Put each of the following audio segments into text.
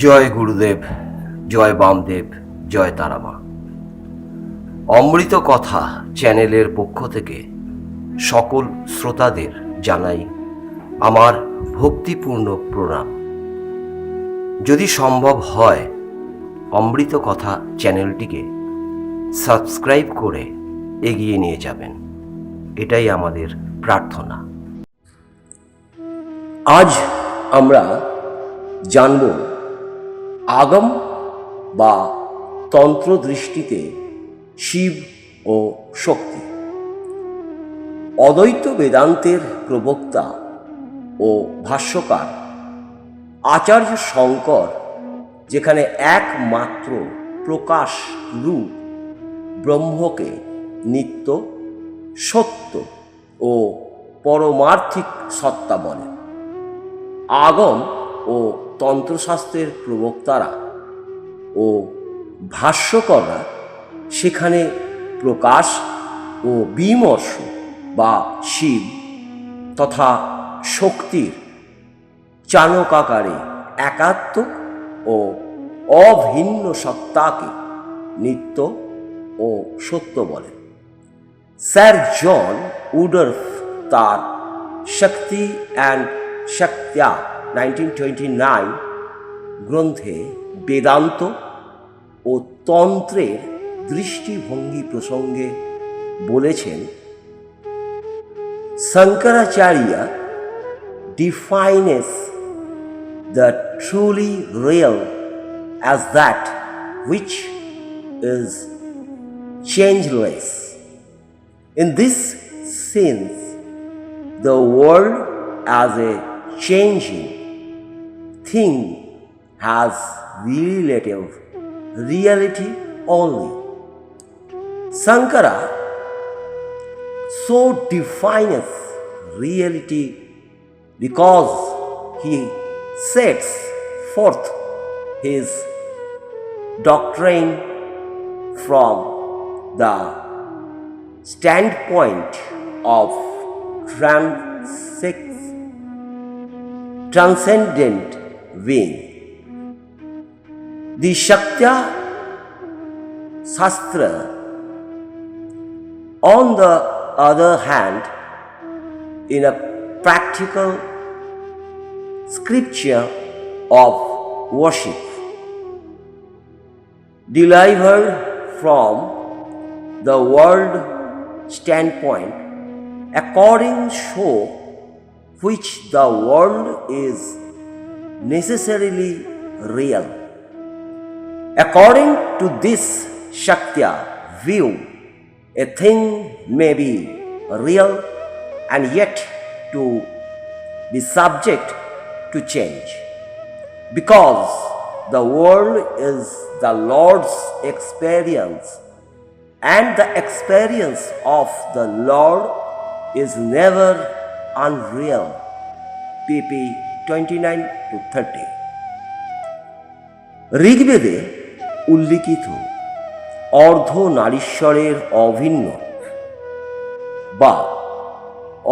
জয় গুরুদেব, জয় বামদেব, জয় তারামা। অমৃত কথা চ্যানেলের পক্ষ থেকে সকল শ্রোতাদের জানাই আমার ভক্তিপূর্ণ প্রণাম। যদি সম্ভব হয় অমৃত কথা চ্যানেলটিকে সাবস্ক্রাইব করে এগিয়ে নিয়ে যাবেন, এটাই আমাদের প্রার্থনা। আজ আমরা জানব আগম বা তন্ত্র দৃষ্টিতে শিব ও শক্তি। অদ্বৈত বেদান্তের প্রবক্তা ও ভাষ্যকার আচার্য শঙ্কর যেখানে একমাত্র প্রকাশ রূপ ব্রহ্মকে নিত্য, সত্য ও পরমার্থিক সত্তা বলেন, আগম ও তন্ত্রশাস্ত্রের প্রবক্তারা ও ভাষ্যকররা সেখানে প্রকাশ ও বিমর্ষ বা শিব তথা শক্তির চানকাকারে একাত্ম ও অভিন্ন সত্তাকে নিত্য ও সত্য বলেন। স্যার জন উডার্ফ তার শক্তি অ্যান্ড শক্ত্যা 1929 গ্রন্থে বেদান্ত ও তন্ত্রের দৃষ্টিভঙ্গি প্রসঙ্গে বলেছেন, Shankaracharya defines the truly real as that which is changeless. In this sense, the world as a changing thing has relative reality only. Sankara so defines reality because he sets forth his doctrine from the standpoint of transcendent being. The Shaktya Shastra, on the other hand, in a practical scripture of worship, delivered from the world standpoint, according show which the world is necessarily real. According to this Shaktya view, a thing may be real and yet to be subject to change, because the world is the Lord's experience, and the experience of the Lord is never unreal. pp 29-30। ঋগ্বেদে উল্লিখিত অর্ধনারীশ্বরের অভিন্ন বা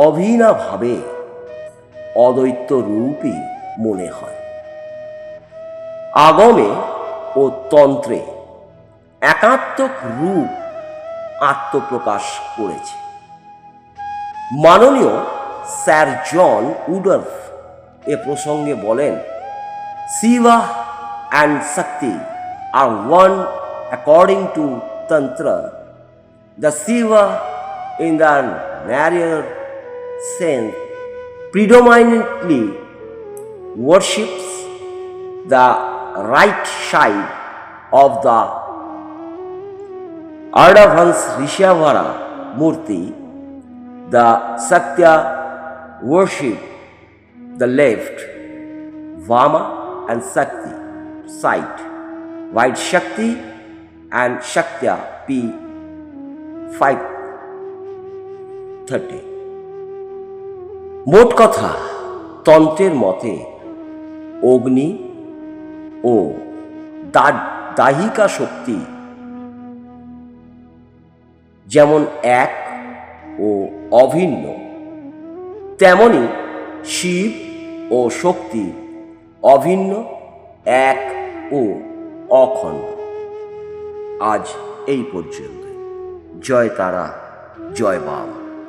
অভিন্নভাবে অদ্বৈত রূপই মনে হয়। আগমে ও তন্ত্রে একাত্মক রূপ আত্মপ্রকাশ করেছে। মাননীয় স্যার জন উডার্ফ এ প্রসঙ্গে বলেন, Shiba and Shakti are one according to Tantra. The Shiva, in the narrower sense, predominantly worships the right side of the Ardhavans Rishabhara Murti. The Shaktya worship the left, Vama and Shakti side, while Shakti and Shaktya p 530। মোট কথা, তন্ত্রের মতে অগ্নি ও দাহিকা শক্তি যেমন এক ও অভিন্ন, তেমনি শিব ও শক্তি অভিন্ন এক ও অখণ্ড। আজ এই পর্যন্ত। জয় তারা, জয় বাম।